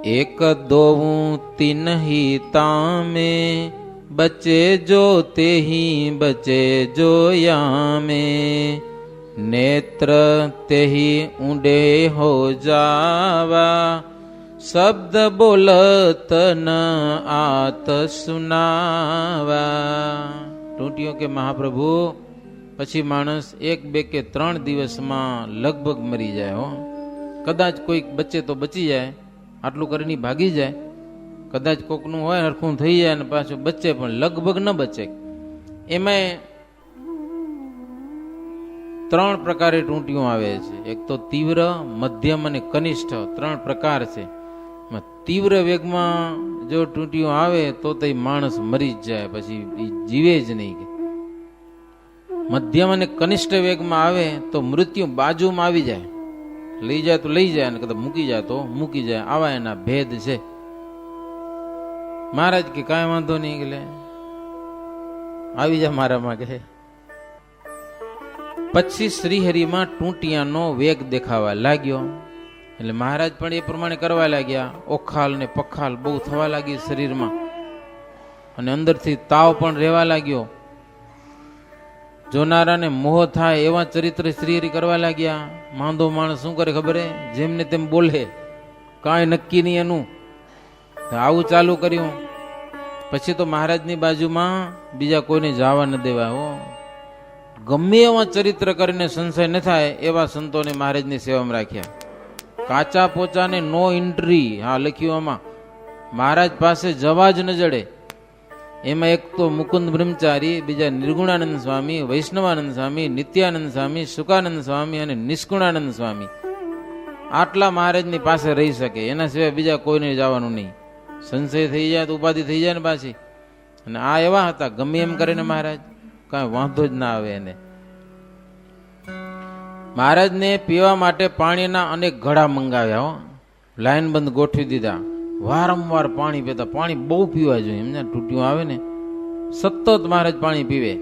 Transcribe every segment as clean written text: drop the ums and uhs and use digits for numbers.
एक दोऊं तीन ही तामे, बचे जो ते ही बचे जो यामे। नेत्र ते ही ऊंडे हो जावा, शब्द बोलत न आत सुनावा। टूटियों के महाप्रभु પછી માણસ 1 2 કે 3 દિવસમાં લગભગ મરી જાય હો। કદાચ કોઈક બચે તો બચી જાય, આટલું કરીને ભાગી જાય, કદાચ કોકનું હોય હરખું થઈ જાય ને પાછું બચે, પણ લગભગ ન બચે। એમાં 3 પ્રકારે ટૂંટીઓ આવે છે। એક તો તીવ્ર, મધ્યમ અને કનિષ્ઠ 3 પ્રકાર છે। તીવ્ર વેગમાં જો ટૂંટીઓ આવે તો તે માણસ મરી જ જાય, પછી જીવે જ નહીં। મધ્યમ અને કનિષ્ઠ વેગમાં આવે તો મૃત્યુ બાજુમાં આવી જાય, લઈ જાય તો લઈ જાય, અને કદાચ મૂકી જાય તો મૂકી જાય। આવા એના ભેદ છે। મહારાજ કે કાંઈ વાંધો નહીં, એટલે આવી જાય મારામાં કે। પછી શ્રીહરિમાં ટૂંટિયાનો વેગ દેખાવા લાગ્યો, એટલે મહારાજ પણ એ પ્રમાણે કરવા લાગ્યા। ઓખાલ ને પખાલ બહુ થવા લાગી શરીરમાં, અને અંદરથી તાવ પણ રહેવા લાગ્યો। જોનારાને મોહ થાય એવા ચરિત્ર શ્રીહરિ કરવા લાગ્યા। માંદો માણસ શું કરે ખબર હે? જેમને તેમ બોલે, કાંઈ નક્કી નહીં એનું। આવું ચાલુ કર્યું। પછી તો મહારાજની બાજુમાં બીજા કોઈને જવા ન દેવાય હો। ગમે એવા ચરિત્ર કરીને સંશય ન થાય એવા સંતોને મહારાજની સેવામાં રાખ્યા। કાચા પોચાને નો એન્ટ્રી, હા લખ્યું આમાં, મહારાજ પાસે જવા જ ન જડે। એમાં એક તો મુકુંદ બ્રહ્મચારી, બીજા નિર્ગુણાનંદ સ્વામી, વૈષ્ણવાનંદ સ્વામી, નિત્યાનંદ સ્વામી, સુકાનંદ સ્વામી અને નિષ્કુણાનંદ સ્વામી, આટલા મહારાજની પાસે રહી શકે, એના સિવાય બીજા કોઈને જવાનું નહીં। સંશય થઈ જાય તો ઉપાધિ થઈ જાય ને પાછી। અને આ એવા હતા, ગમે એમ કરીને મહારાજ, કાંઈ વાંધો જ ના આવે એને। મહારાજને પીવા માટે પાણીના અનેક ઘડા મંગાવ્યા હો, લાઈન બંધ ગોઠવી દીધા। વારંવાર પાણી પીતા, પાણી બહુ પીવા જોઈએ, એમને ટૂંટીઓ આવે ને સતત મહારાજ પાણી પીવે।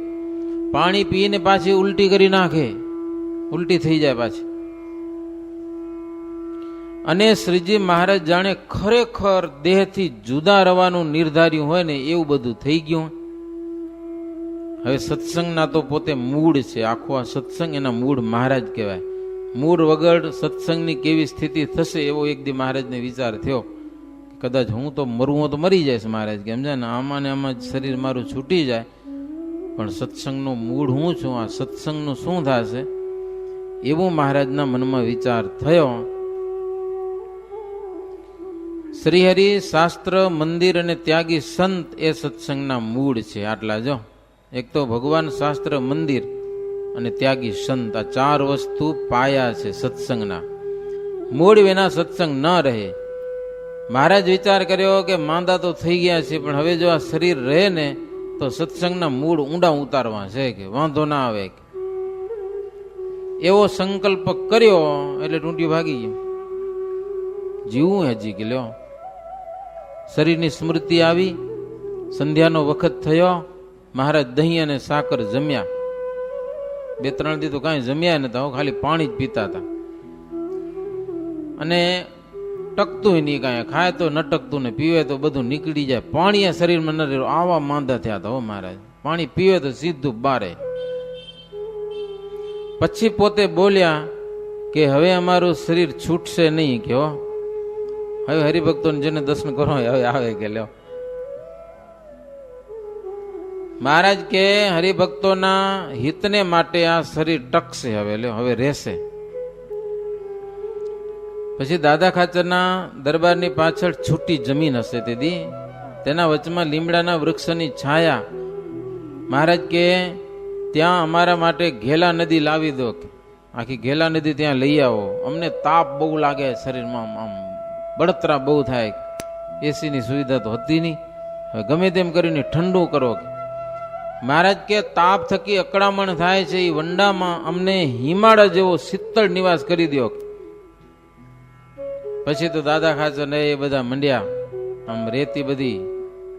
પાણી પીને પાછી ઉલટી કરી નાખે, ઉલટી થઈ જાય પાછી। અને શ્રીજી મહારાજ જાણે ખરેખર દેહથી જુદા રહેવાનું નિર્ધાર્યું હોય ને એવું બધું થઈ ગયું। હવે સત્સંગના તો પોતે મૂળ છે, આખો આ સત્સંગ એના મૂળ મહારાજ કહેવાય। મૂળ વગર સત્સંગની કેવી સ્થિતિ થશે એવો એક દી મહારાજને વિચાર થયો, કદાચ હું તો મરું તો મરી જઈશ મહારાજ કે, સમજાય ને, આમાં ને આમાં શરીર મારું છૂટી જાય, પણ સત્સંગનું મૂળ હું છું, આ સત્સંગનું શું થશે એવું મહારાજના મનમાં વિચાર થયો। શ્રીહરિ, શાસ્ત્ર, મંદિર અને ત્યાગી સંત એ સત્સંગના મૂળ છે। આટલા જો, એક તો ભગવાન, શાસ્ત્ર, મંદિર અને ત્યાગી સંત, આ 4 વસ્તુ પાયા છે સત્સંગના। મૂળ વિના સત્સંગ ન રહે। મહારાજ વિચાર કર્યો કે માંદા તો થઈ ગયા છે, પણ હવે જો આ શરીર રહે ને તો સત્સંગના મૂળ ઊંડા ઉતારવા છે, કે વાંધો ના આવે એવો સંકલ્પ કર્યો। એટલે ટૂંટી ભાગી ગયું, જીવું હજી કે લ્યો। શરીરની સ્મૃતિ આવી, સંધ્યાનો વખત થયો, મહારાજ દહીં અને સાકર જમ્યા। 2-3 દી તો કાંઈ જમ્યા નતા, ખાલી પાણી જ પીતા હતા, અને ટકતું નહીં, કાંઈ ખાય તો ન ટકતું ને પીવે તો બધું નીકળી જાય, પાણી શરીરમાં ન રહ્યું। આવા માંદા થયા હતા હો મહારાજ, પાણી પીવે તો સીધું બારે। પછી પોતે બોલ્યા કે હવે અમારું શરીર છૂટશે નહીં, કે હો હવે હરિભક્તોને જેને દર્શન કરો હવે આવે કે લ્યો। મહારાજ કે હરિભક્તોના હિતને માટે આ શરીર ટકશે, હવે લ્યો, હવે રહેશે। પછી દાદા ખાચરના દરબારની પાછળ છૂટી જમીન હશે તેથી, તેના વચમાં લીમડાના વૃક્ષની છાયા। મહારાજ કે ત્યાં અમારા માટે ઘેલા નદી લાવી દો, આખી ઘેલા નદી ત્યાં લઈ આવો, અમને તાપ બહુ લાગે શરીરમાં, આમ બળતરા બહુ થાય, એસીની સુવિધા તો હતી નહીં, હવે ગમે તેમ કરીને ઠંડુ કરો। મહારાજ કે તાપ થકી અકળામણ થાય છે, એ વંડામાં અમને હિમાળા જેવો શીતળ નિવાસ કરી દો। પછી તો દાદા ખાચર ને એ બધા મંડ્યા, આમ રેતી બધી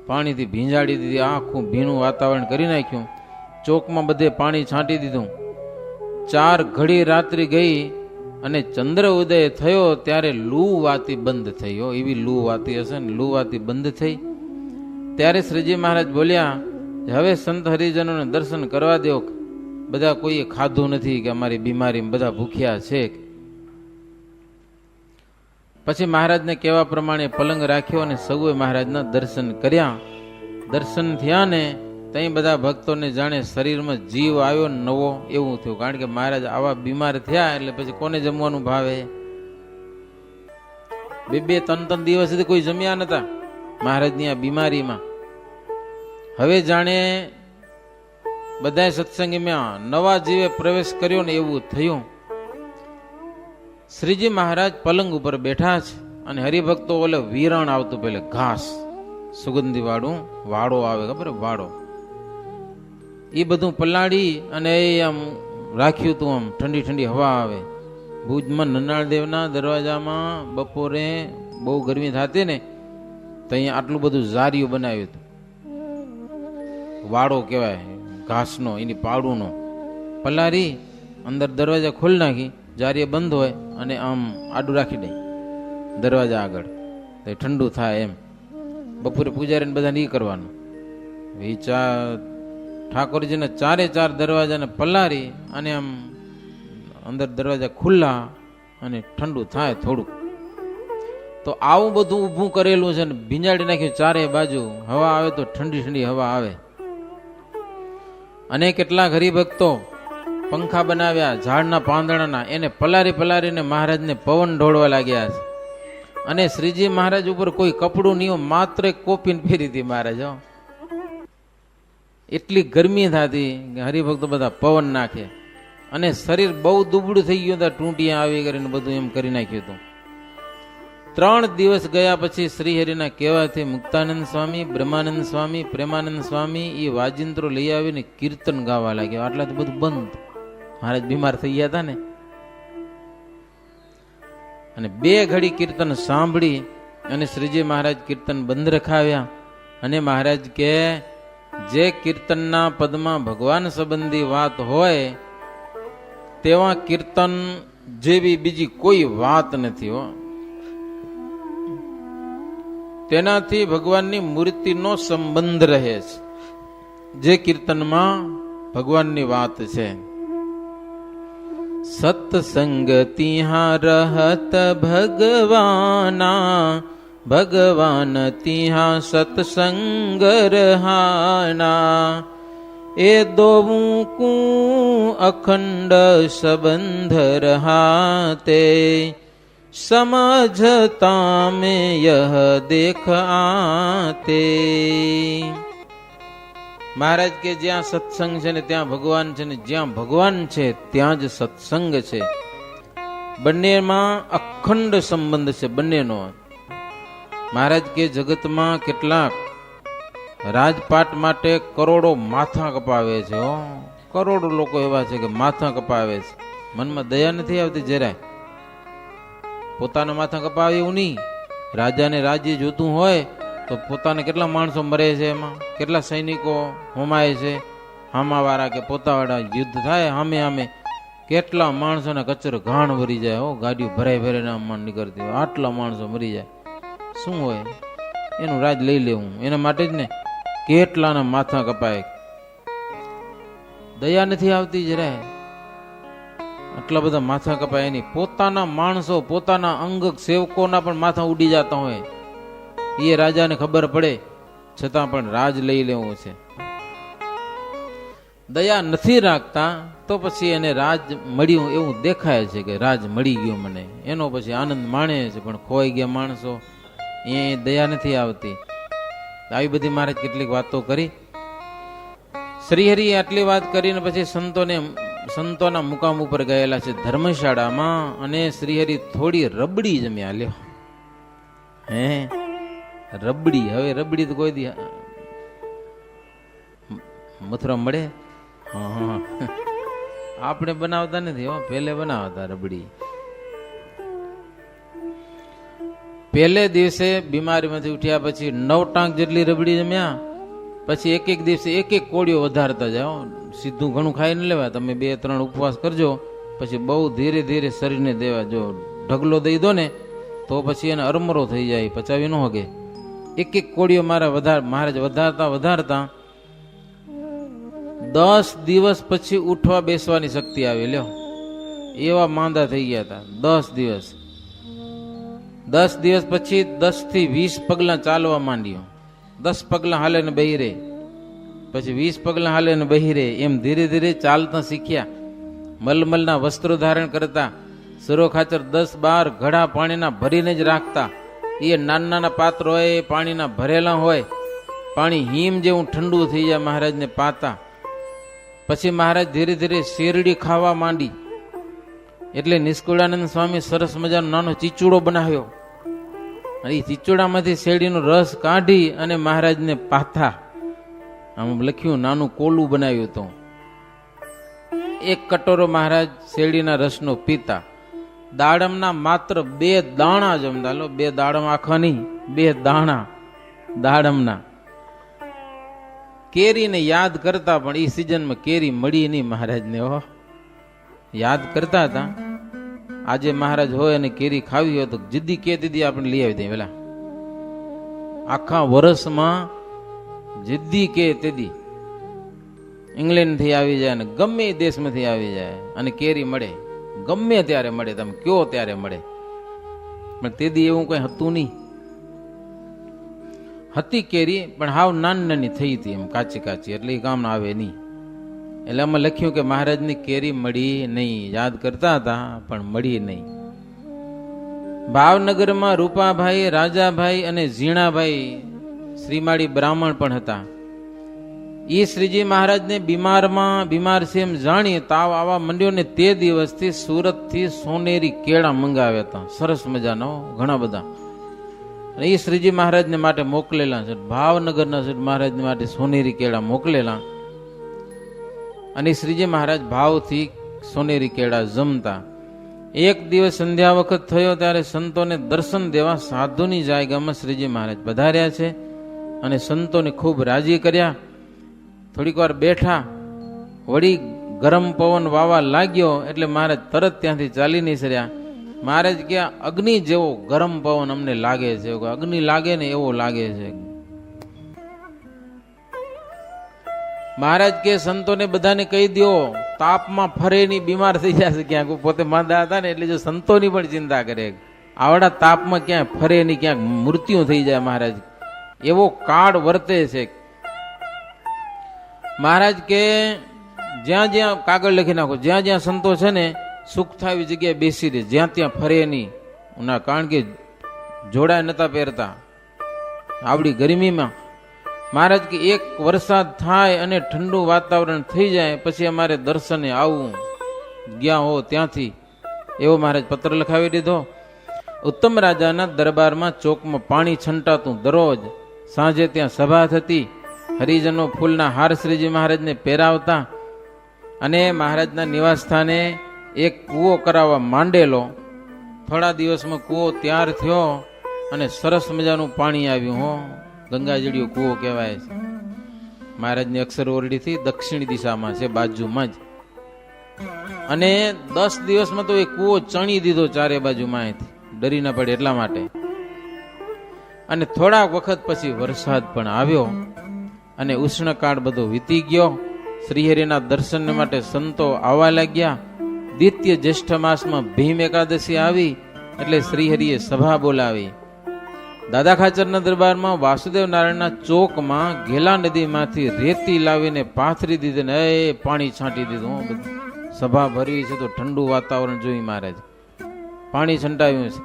પાણીથી ભીંજાડી દીધી, આખું ભીનું વાતાવરણ કરી નાખ્યું, ચોકમાં બધે પાણી છાંટી દીધું। 4 ઘડી રાત્રિ ગઈ અને ચંદ્ર ઉદય થયો ત્યારે લૂ વાતી બંધ થઈ. એવી લૂ વાતી હશે ને, લૂ વાતી બંધ થઈ. ત્યારે શ્રીજી મહારાજ બોલ્યા, હવે સંત હરિજનોને દર્શન કરવા દો. બધા કોઈએ ખાધું નથી કે અમારી બીમારીમાં બધા ભૂખ્યા છે. પછી મહારાજને કહેવા પ્રમાણે પલંગ રાખ્યો અને સૌએ મહારાજના દર્શન કર્યા. દર્શન થયા ને ત્યાં બધા ભક્તોને જાણે શરીરમાં જીવ આવ્યો નવો એવું થયું. કારણ કે મહારાજ આવા બીમાર થયા એટલે પછી કોને જમવાનું ભાવે? 2-3 દિવસ સુધી કોઈ જમ્યા નતા મહારાજની આ બીમારીમાં. હવે જાણે બધા સત્સંગીમાં નવા જીવે પ્રવેશ કર્યો ને એવું થયું. શ્રીજી મહારાજ પલંગ ઉપર બેઠા છે અને હરિભક્તો ઓલે વિરણ આવતું, પેલે ઘાસ સુગંધી વાળું વાડો આવે, ખબર વાડો, એ બધું પલાળી અને એ આમ રાખ્યું હતું. આમ ઠંડી ઠંડી હવા આવે. ભુજમાં નનાળદેવના દરવાજામાં બપોરે બહુ ગરમી થતી ને તો અહીંયા આટલું બધું ઝારિયું બનાવ્યું હતું. વાડો કહેવાય ઘાસનો, એની પાડુનો પલારી અંદર દરવાજા ખોલી નાખી, જારીએ બંધ હોય અને આમ આડું રાખી દે દરવાજા આગળ, તો ઠંડુ થાય એમ. બપોરે પૂજારીને બધાને એ કરવાનું. એ ઠાકોરજીને 4 દરવાજાને પલારી અને આમ અંદર દરવાજા ખુલ્લા અને ઠંડુ થાય થોડુંક. તો આવું બધું ઊભું કરેલું છે ને ભીંજાડી નાખ્યું 4 બાજુ. હવા આવે તો ઠંડી ઠંડી હવા આવે. અને કેટલાક હરિભક્તો પંખા બનાવ્યા ઝાડના પાંદડાના, એને પલારી પલારીને મહારાજને પવન ઢોળવા લાગ્યા છે. અને શ્રીજી મહારાજ ઉપર કોઈ કપડું નહીં, માત્ર કોપીને પહેરી હતી મહારાજ. એટલી ગરમી થતી કે હરિભક્તો બધા પવન નાખે. અને શરીર બહુ દુબળું થઈ ગયું હતું, ટૂંટિયા આવી કરીને બધું એમ કરી નાખ્યું હતું. 3 દિવસ ગયા પછી શ્રીહરિના કહેવાથી મુક્તાનંદ સ્વામી, બ્રહ્માનંદ સ્વામી, પ્રેમાનંદ સ્વામી એ વાજિંત્રો લઈ આવીને કીર્તન ગાવા લાગ્યા. આટલા તો બધું બંધ. મહારાજ બીમાર થઈ ગયા હતા ને. અને 2 ઘડી કીર્તન સાંભળી અને શ્રીજી મહારાજ કીર્તન બંધ રખાવ્યા. અને મહારાજ કે જે કીર્તનના પદમાં ભગવાન સંબંધી વાત હોય તેવા કીર્તન જેવી બીજી કોઈ વાત નથી હો. તેનાથી ભગવાનની મૂર્તિનો સંબંધ રહે છે. જે કીર્તનમાં ભગવાનની વાત છે. સત્સંગ તિહા રહત ભગવાના, ભગવાન તિહા સત્સંગ રહાના. એ દોવું કું અખંડ સંબંધ રહાતે, સમझता में यह देख आते. મહારાજ કે જ્યાં સત્સંગ છે ને ત્યાં ભગવાન છે, ને જ્યાં ભગવાન છે ત્યાં જ સત્સંગ છે. બંનેમાં અખંડ સંબંધ છે બંનેનો. મહારાજ કે જગતમાં કેટલાક રાજપાટ માટે કરોડો માથા કપાવે છે. કરોડો લોકો એવા છે કે માથા કપાવે છે. મનમાં દયા નથી આવતી જરાય. પોતાના માથા કપાવે એવું નહીં. રાજાને રાજ્ય જોતું હોય તો પોતાને કેટલા માણસો મરે છે, એમાં કેટલા સૈનિકો હોમાય છે, હામાવાળા કે પોતાવાળા યુદ્ધ થાય હામે હામે, કેટલા માણસોને કચરો ઘાણ ભરી જાય. ગાડીઓ ભરાઈ ભરાઈને આમાં નીકળતી હોય, આટલા માણસો મરી જાય. શું હોય? એનું રાજ લઈ લેવું. એના માટે જ ને કેટલાના માથા કપાય. દયા નથી આવતી જરાય. આટલા બધા માથા કપાય. એની પોતાના માણસો, પોતાના અંગ સેવકોના પણ માથા ઉડી જતા હોય. એ રાજાને ખબર પડે છતાં પણ રાજ લઈ લેવું છે. દયા નથી રાખતા તો પછી એને રાજ મળ્યું એવું દેખાય છે કે રાજ મળી ગયું મને, એનો પછી આનંદ માણે છે. પણ ખોઈ ગયા માણસો, એ દયા નથી આવતી. આવી બધી મહારાજ કેટલીક વાતો કરી. શ્રીહરિ આટલી વાત કરીને પછી સંતોના મુકામ ઉપર ગયેલા છે ધર્મશાળામાં. અને શ્રીહરિ થોડી રબડી જમ્યા. લ્યો હે રબડી. હવે રબડી તો કોઈ દી મથુરા મળે? હા, આપણે બનાવતા નથી. પહેલે બનાવતા રબડી. પહેલે દિવસે બીમારીમાંથી ઉઠ્યા પછી 9 ટાંક જેટલી રબડી જમ્યા. પછી એક દિવસે એક કોળીઓ વધારતા જાઓ. સીધું ઘણું ખાઈ ન લેવા. તમે 2-3 ઉપવાસ કરજો પછી બહુ ધીરે ધીરે શરીરને દેવા, જો ઢગલો દઈ દો ને તો પછી એને અરમરો થઈ જાય, પચાવી ન હગે. એક એક કોળીઓ મહારાજ વધારતા વધારતા 10 દિવસ પછી ઉઠવા બેસવાની શક્તિ આવી. લ્યો, એવા માંદા થઈ ગયા હતા 10 દિવસ. 10 દિવસ પછી 10 થી 20 પગલા ચાલવા માંડ્યો. 10 પગલા હાલે ને બેહી રહે, પછી 20 પગલા હાલે ને બેહી રહે. એમ ધીરે ધીરે ચાલતા શીખ્યા. મલમલના વસ્ત્રો ધારણ કરતા, સરો ખાચર 10-12 ઘડા પાણીના ભરીને જ રાખતા. એ નાના નાના પાત્રો હોય, એ પાણીના ભરેલા હોય. પાણી હિમ જેવું ઠંડુ થઈ જાય, મહારાજને પાતા. પછી મહારાજ ધીરે ધીરે શેરડી ખાવા માંડી. એટલે નિષ્કુળાનંદ સ્વામી સરસ મજાનો નાનો ચીચુડો બનાવ્યો. અને એ ચીચુડામાંથી શેરડીનો રસ કાઢી અને મહારાજને પાથા. આમ લખ્યું, નાનું કોલું બનાવ્યું હતું. એક કટોરો મહારાજ શેરડીના રસનો પીતા. દાડમના માત્ર 2 દાણા જમતા. લો, 2 દાડમ આખા નહીં, 2 દાણા દાડમના. કેરીને યાદ કરતા, પણ એ સિઝનમાં કેરી મળી નહીં મહારાજને. યાદ કરતા હતા. આજે મહારાજ હોય અને કેરી ખાવી હોય તો જીદ્દી કે દીદી આપણે લઈ આવી દઈએ. પેલા આખા વર્ષમાં જીદ્દી કે તેદી ઇંગ્લેન્ડ થી આવી જાય, અને ગમે દેશમાંથી આવી જાય, અને કેરી મળે. ગમે ત્યારે મળે, તમે કયો ત્યારે મળે. પણ તેદી એવું કઈ હતું નહીં. હતી કેરી, પણ હાવ નાની નાની થઈ હતી, એમ કાચી કાચી, એટલે એ કામ આવે નહીં. એટલે આમાં લખ્યું કે મહારાજની કેરી મળી નહીં. યાદ કરતા હતા પણ મળી નહીં. ભાવનગરમાં રૂપાભાઈ, રાજાભાઈ અને ઝીણાભાઈ શ્રીમાળી બ્રાહ્મણ પણ હતા. એ શ્રીજી મહારાજને બીમાર છે એમ જાણી તાવ આવવા માંડ્યો ને તે દિવસથી સુરતથી સોનેરી કેળા મંગાવ્યા હતા. સરસ મજાનો, ઘણા બધા. અને એ શ્રીજી મહારાજને માટે મોકલેલા છે. ભાવનગરના મહારાજને માટે સોનેરી કેળા મોકલેલા. અને શ્રીજી મહારાજ ભાવથી સોનેરી કેળા જમતા. એક દિવસ સંધ્યા વખત થયો ત્યારે સંતોને દર્શન દેવા સાધુની જાયગામાં શ્રીજી મહારાજ પધાર્યા છે. અને સંતોને ખૂબ રાજી કર્યા. થોડીક વાર બેઠા, વળી ગરમ પવન વાવા લાગ્યો એટલે મહારાજ તરત ત્યાંથી ચાલી નીસર્યા. મહારાજ કે અગ્નિ જેવો ગરમ પવન અમને લાગે છે. અગ્નિ લાગે ને એવો લાગે છે. મહારાજ કે સંતોને બધાને કહી દો, તાપમાં ફરે ની બીમાર થઈ જશે. ક્યાંક પોતે માંદા હતા ને, એટલે જો સંતોની પણ ચિંતા કરે, આવડા તાપમાં ક્યાંક ફરે ની, ક્યાંક મૃત્યુ થઈ જાય મહારાજ, એવો કાળ વર્તે છે. મહારાજ કે જ્યાં જ્યાં કાગળ લખી નાખો, જ્યાં જ્યાં સંતો છે ને સુખ થાય એવી જગ્યાએ બેસી રહે, જ્યાં ત્યાં ફરે નહીં. કારણ કે જોડા નતા પહેરતા આવડી ગરમીમાં. મહારાજ કે એક વરસાદ થાય અને ઠંડુ વાતાવરણ થઈ જાય પછી અમારે દર્શને આવવું, ગયા હો ત્યાંથી, એવો મહારાજ પત્ર લખાવી દીધો. ઉત્તમ રાજાના દરબારમાં ચોકમાં પાણી છંટાતું. દરરોજ સાંજે ત્યાં સભા થતી. હરિજનો ફૂલના હાર શ્રીજી મહારાજને પહેરાવતા. અને મહારાજના નિવાસ સ્થાને એક કૂવો કરાવવા માંડેલો. થોડા દિવસમાં કૂવો તૈયાર થયો અને સરસ મજાનું પાણી આવ્યું. હો, ગંગાજળિયો કૂવો કહેવાય છે. મહારાજની અક્ષર ઓરડીથી દક્ષિણ દિશામાં છે, બાજુમાં જ. અને 10 દિવસમાં તો એ કૂવો ચણી દીધો ચારે બાજુમાંથી, ડરી ન પડે એટલા માટે. અને થોડાક વખત પછી વરસાદ પણ આવ્યો અને ઉષ્ણકાળ બધો વીતી ગયો. શ્રીહરિના દર્શન માટે સંતો આવવા લાગ્યા. દ્વિતીય જ્યેષ્ઠ માસમાં ભીમ એકાદશી આવી એટલે શ્રીહરિએ સભા બોલાવી. દાદા ખાચરના દરબારમાં વાસુદેવ નારાયણના ચોકમાં ઘેલા નદીમાંથી રેતી લાવીને પાથરી દીધી ને પાણી છાંટી દીધું. સભા ભરવી છે તો ઠંડુ વાતાવરણ જોઈ મહારાજ પાણી છંટાવ્યું છે.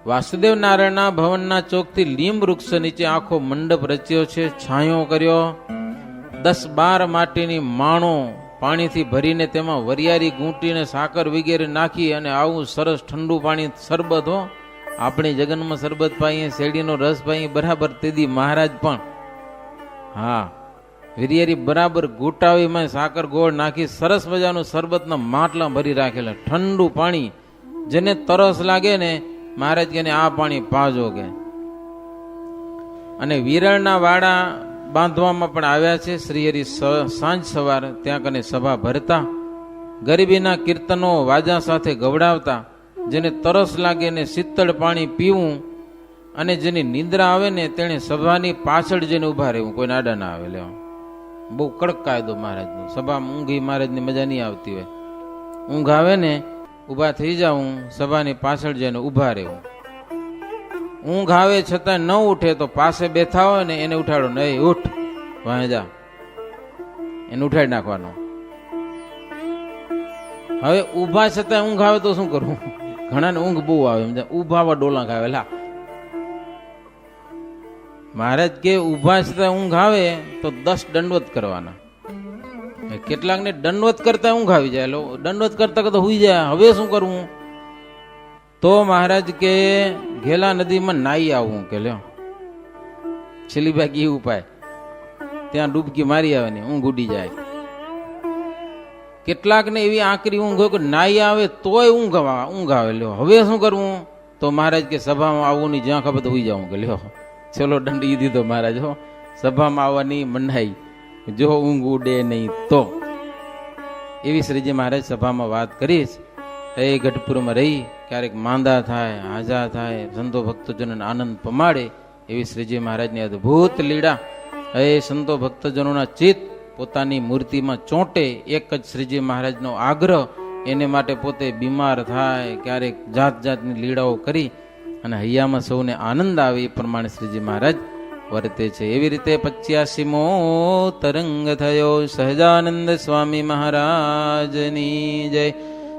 વાસુદેવ નારાયણના ભવનના ચોકથી લીંબ વૃક્ષ નીચે આખો મંડપ રચ્યો છે, છાંયો કર્યો. 10-12 માટીની માણો પાણીથી ભરીને તેમાં વરિયાળી ગૂંટીને સાકર વગેરે નાખી અને આવું સરસ ઠંડુ પાણી શરબત. હો, આપણે જગનમાં શરબત પાઈએ, શેરડીનો રસ પાઈએ બરાબર, તેદી મહારાજ પણ હા વરિયાળી બરાબર ગૂંટાવીમાં સાકર ગોળ નાખી સરસ મજાનું શરબતના માટલા ભરી રાખેલા. ઠંડુ પાણી, જેને તરસ લાગે ને મહારાજ કે આ પાણી પાજો કે. અને વિરળના વાડા બાંધવામાં પણ આવ્યા છે. શ્રીહરિ સાંજ સવાર ત્યાં કને સભા ભરતા ગરીબીના કીર્તનો વાજા સાથે ગવડાવતા, જેને તરસ લાગે ને શીતળ પાણી પીવું, અને જેની નિંદ્રા આવે ને તેણે સભાની પાછળ જઈને ઊભા રહેવું, કોઈ નાડા ના આવે. લેવા બહુ કડક કાયદો મહારાજનો. સભામાં ઊંઘી મહારાજની મજા નહીં આવતી હોય. ઊંઘ આવે ને ઊભા થઈ જાઉં, સભાની પાછળ જઈને ઊભા રહેવું. ઊંઘ આવે છતાં ન ઉઠે તો પાસે બેઠા હોય ને એને ઉઠાડો, નહીં ઉઠ વાંહે જા, એને ઉઠાડી નાખવાનો. હવે ઊભા છતાં ઊંઘ આવે તો શું કરવું? ઘણાને ઊંઘ બહુ આવે, ઊભા ડોલા ખાવેલા. મહારાજ કે ઊભા છતાં ઊંઘ આવે તો 10 દંડવત કરવાના. કેટલાક ને દંડવત કરતા ઊંઘ આવી જાય, દંડવત કરતા કરતા હુઈ જાય. હવે શું કરવું? તો મહારાજ કે ઘેલા નદીમાં નાઈ આવવું. કે લ્યો છેલ્લી બાકી એ ઉપાય, ત્યાં ડૂબકી મારી આવે ને ઊંઘ ઉડી જાય. કેટલાક ને એવી આકરી ઊંઘ હોય કે નાઈ આવે તોય ઊંઘ આવે. લ્યો હવે શું કરવું? તો મહારાજ કે સભામાં આવવું નહીં, જ્યાં ખબર તો હુઈ જાઉં. કે લ્યો ચલો દંડી દીધો મહારાજ. હો સભામાં આવવાની મનાઈ, જો ઊંઘ ઉડે નહીં તો. એવી શ્રીજી મહારાજ સભામાં વાત કરીશ. એ ગઢપુરમાં રહી ક્યારેક માંદા થાય, હાજા થાય, સંતો ભક્તજનોને આનંદ પમાડે એવી શ્રીજી મહારાજની અદભુત લીલા. એ સંતો ભક્તજનોના ચિત્ત પોતાની મૂર્તિમાં ચોંટે, એક જ શ્રીજી મહારાજનો આગ્રહ. એને માટે પોતે બીમાર થાય, ક્યારેક જાત જાતની લીલાઓ કરી અને હૈયામાં સૌને આનંદ આવે એ પ્રમાણે શ્રીજી મહારાજ વર્તે છે. એવી રીતે 85મો તરંગ થયો સહજાનંદ સ્વામી મહારાજની જય.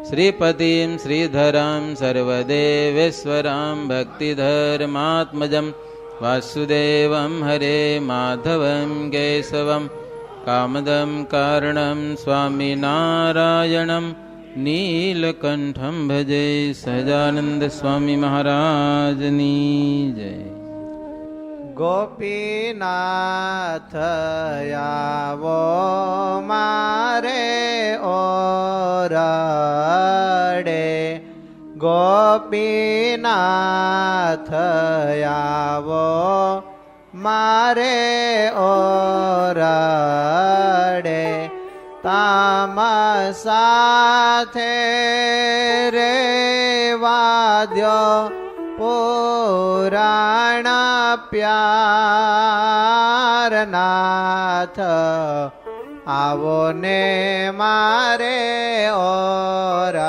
શ્રીપતિમ શ્રીધરમ સર્વદેવેશ્વરમ ભક્તિધર્માત્મજમ વાસુદેવમ હરે માધવમ કેશવમ કામદમ કારણમ સ્વામિનારાયણમ નીલકંઠમ ભજે. સહજાનંદ સ્વામી મહારાજની જય. ગોપીનાથ આવો મારે ઓરડે, ગોપીનાથ આવો મારે ઓરડે, તામા સાથે રે વાદ્યો પુરાણ પ્યારનાથ, આવો ને મારે ઓરડે.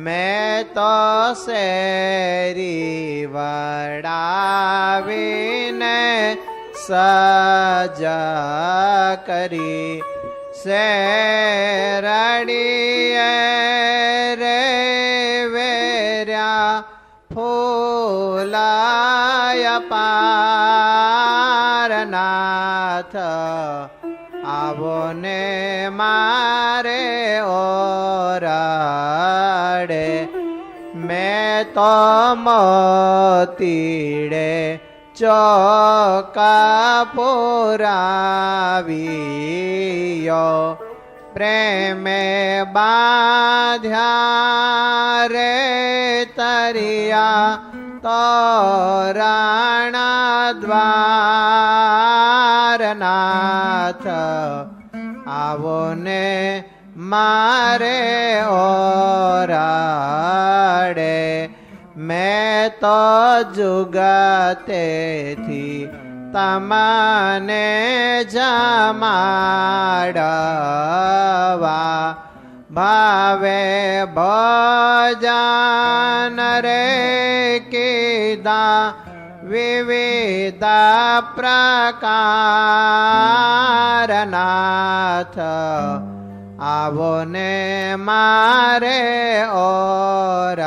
મેં તો શેરી વડાવીને સજા કરી, શેરડીએ રે વેર્યા ફૂલાય પારનાથ, આવો ને મારે ઓરડે. મેં તો મોતીડે ચોકા પુરાવ્યો, પ્રેમે બાંધ્યા રે તરિયા તોરાણા દ્વારનાથ, આવો ને મારે ઓરડે. મેં તો જુગતેથી તમને જમાડવા, ભાવે ભજન રે કીધા વિવિધ પ્રકારનાથ, આવો ને મારે ઓરડે.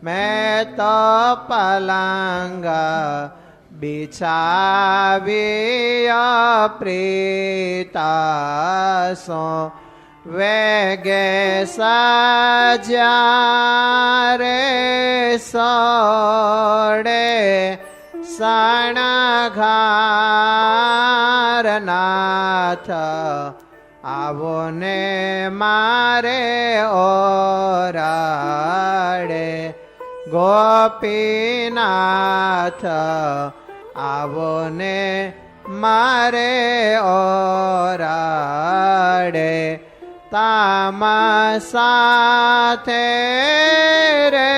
મેં તો પલંગ બિછાવી પ્રીતાસો વેગે સજ્યા રે સોડે શણગારનાથ, આવો ને મારે ઓરડે. ગોપીનાથ આવો ને મારે ઓરાડે તામસ સાથે રે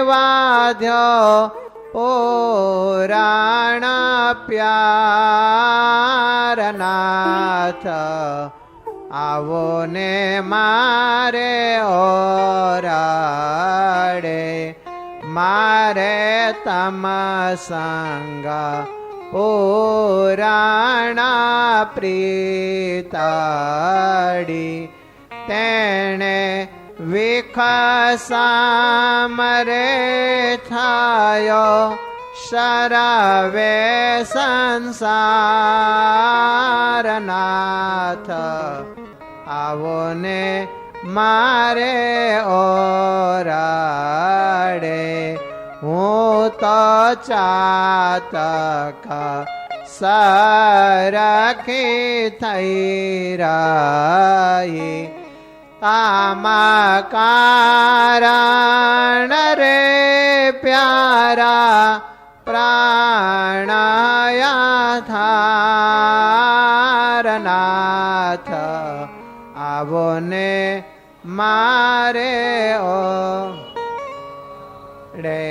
વાધ્યો પુરાણ પ્યારનાથ આવો ને મારે ઓરાડે મારે તમ સંગ પુરાણ પ્રીતાડી તેણે વિખસામરે થયો શરવે સંસારનાથ આવો ને મારે ઓરાડે હું તો ચાતક સરખી થઈ રહી તામા કારણ રે પ્યારા પ્રાણયા થારનાથ આવો ને મારે ઓ રે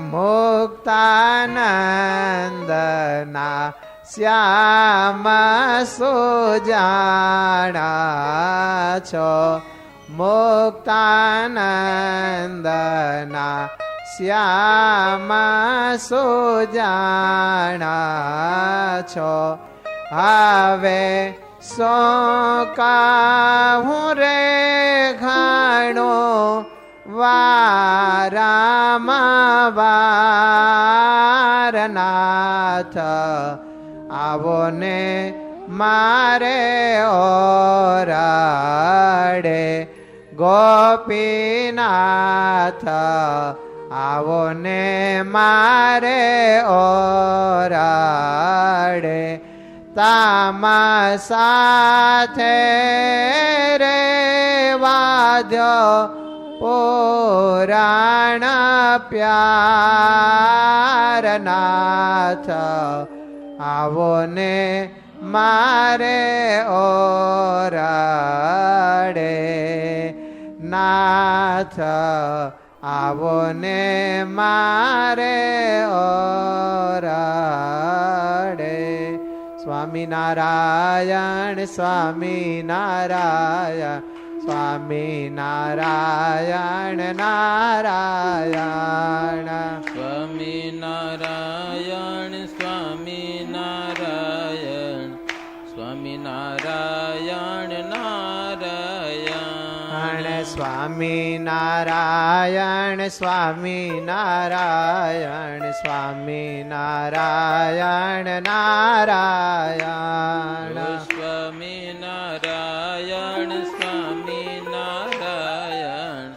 મુક્તાનંદના શ્યામ સુજાણા છો મુક્તાનંદના શ્યામ સુજાણા છો હવે સો કહું રે ઘણો વારનાથ આવો ને મારે ઓરાડે ગોપીનાથ આવો ને મારે ઓરાડે તામા સાથે રે વાદ્યો પુરાણ પ્યારનાથ આવો ને મારે ઓરાડે નાથ આવો ને મારે ઓરાડે સ્વામિનારાયણ સ્વામિનારાયણ સ્વામિનારાયણ નારાયણ સ્વામિનારાયણ સ્વામિનારાયણ સ્વામિનારાયણ નારાયણ સ્વામિનારાયણ સ્વામિનારાયણ સ્વામિનારાયણ નારાયણ સ્વામિનારાયણ સ્વામિનારાયણ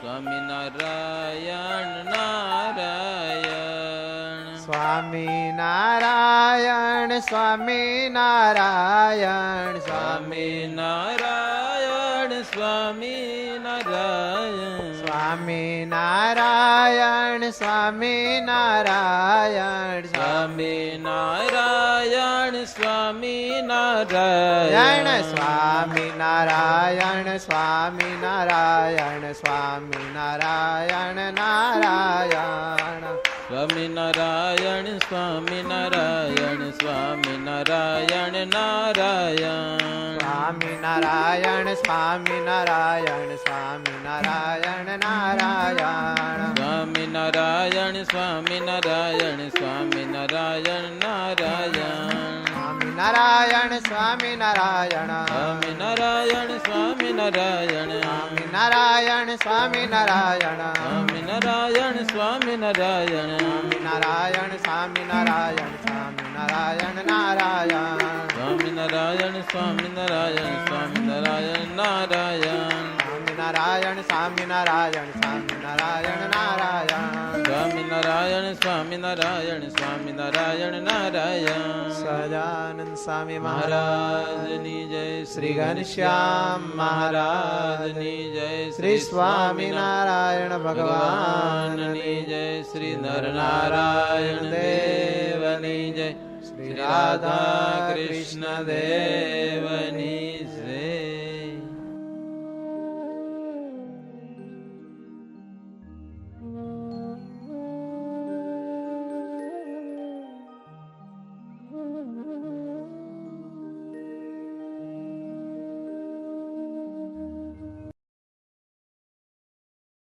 સ્વામિનારાયણ નારાયણ સ્વામિનારાયણ સ્વામિનારાયણ સ્વામિનારાયણ સ્વામિનારાયણ સ્વામિનારાયણ સ્વામિનારાયણ સ્વામિનારાયણ સ્વામિનારાયણ સ્વામિનારાયણ સ્વામિનારાયણ સ્વામિનારાયણ નારાયણ સ્વામિનારાયણ સ્વામિનારાયણ સ્વામિનારાયણ નારાયણ સ્વામિનારાયણ સ્વામિનારાયણ સ્વામિનારાયણ નારાયણ સ્વામિનારાયણ સ્વામિનારાયણ સ્વામિનારાયણ નારાયણ સ્વામિનારાયણ સ્વામિનારાયણ સ્વામિનારાયણ સ્વામિનારાયણ સ્વામિનારાયણ સ્વામિનારાયણ સ્વામિનારાયણ સ્વામિનારાયણ સ્વામિનારાયણ સ્વામિનારાયણ સ્વામિનારાયણ નારાયણ સ્વામિનારાયણ સ્વામિનારાયણ સ્વામિનારાયણ નારાયણ સ્વામિનારાયણ સ્વામિનારાયણ સ્વામિનારાયણ નારાયણ સ્વામિનારાયણ સ્વામિનારાયણ સ્વામિનારાયણ નારાયણ સહજાનંદ સ્વામી મહારાજ મહારાજની જય શ્રી ઘનશ્યામ મહારાજની જય શ્રી સ્વામિનારાયણ ભગવાનની જય શ્રી નરનારાયણ દેવની જય શ્રી રાધા કૃષ્ણ દેવની જય.